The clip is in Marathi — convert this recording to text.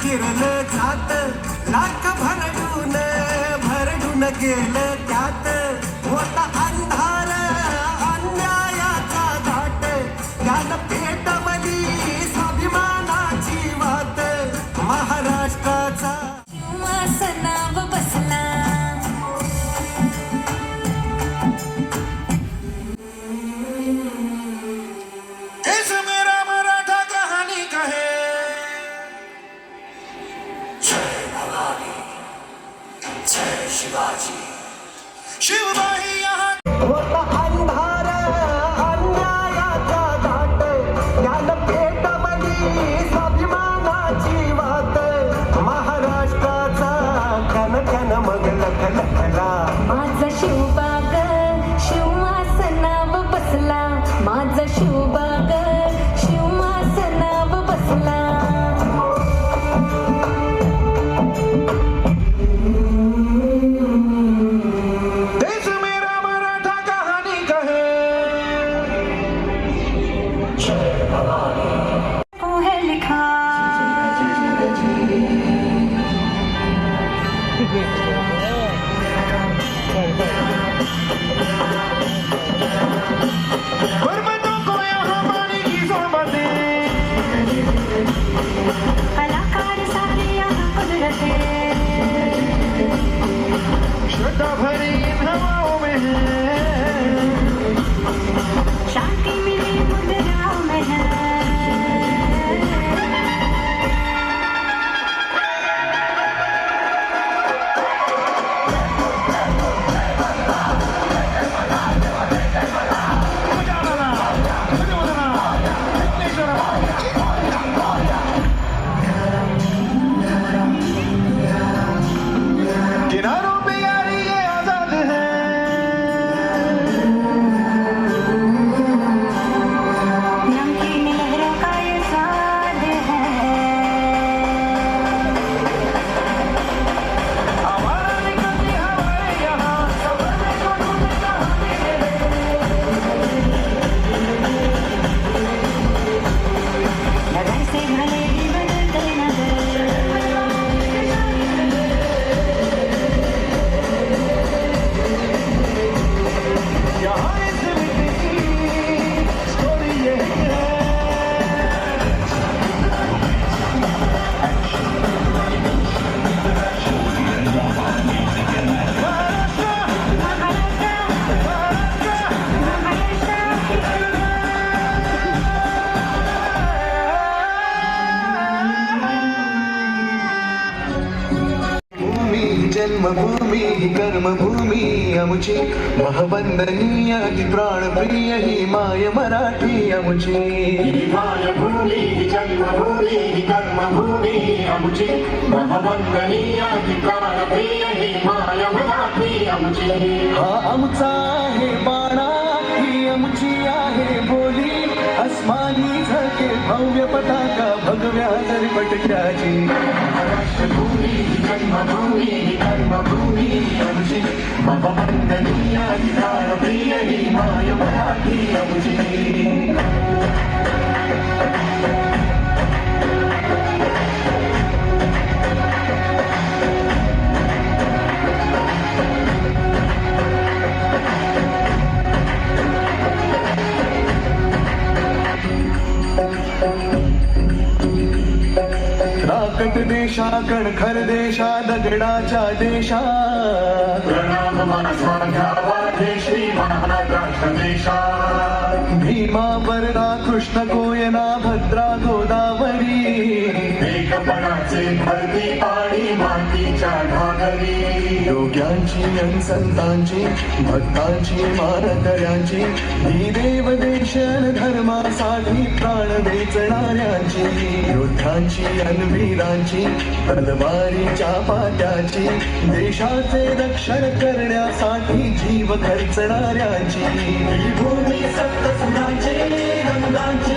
शिरलं जात लाख भरडून गेलं त्यात होता अंधार अन्यायाचा घाट त्यानं पेटवली स्वाभिमानाची वाट महाराष्ट्राचा सिंहासनावर बसला देश मेरा मराठा कहानी कहे जय शिवाजी शिवबाई यहाँ होता अंधार अन्यायाचा घाट त्यानं पेटवली स्वाभिमानाची वाट महाराष्ट्राचा कण मग लखला माझा शिवबाग सिंहासनावर बसला माझा शिवबाग सिंहासनावर बसला देश मेरा मराठा कहानी कहे जय भवानी वो है लिखा गुरबतों को यहाँ पानी की सोबतें कलाकार सारे यहाँ कुदरत श्रद्धा भरी इन हवाओं में है शांति मिली मुद्राओं में है किनारों पे यारी ये आजाद है नमकीन लहरों का ये स्वाद है हमारा निकलती हवाएं यहाँ सफर को ढूंढता लड़ाई से भले ही बदलते नजर यहाँ इस मिट्टी की स्टोरी ये है भूमी जन्मभूमी कर्मभूमी आमची महवंदनीय ती प्राणप्रिय ही माय मराठी आमची मायभूमी जन्मभूमी कर्मभूमी आमची महवंदनीय प्राणप्रिय ही माय मराठी आमची हा आमचा आहे बाणा ही आमची आहे बोली अस्मानी झळके भव्य पताका भगव्या दरपटक्याची महाराष्ट्रभूमी जन्मभूमी कर्मभूमी आमची महवंदनीय प्राणप्रिय ही माय मराठी आमची राकट देशा कणखर देशा दगडाच्या देशा प्रणाम माझा घ्यावा श्री महाराष्ट्र देशा भीमा वरदा कृष्ण कोयना भद्रा गोदावरी एकपणाचे भरती पाणी मातीच्या घागरी योग्यांची अन संतांची भक्तांची मानकऱ्यांची ही देव देशन धर्मासाठी प्राण वेचणाऱ्यांची योद्ध्यांची अन वीरांची तलवारीच्या पाट्याची देशाचे रक्षण करण्यासाठी जीव खर्चणाऱ्यांची ही भूमी सप्त सुरांचे रंगांचे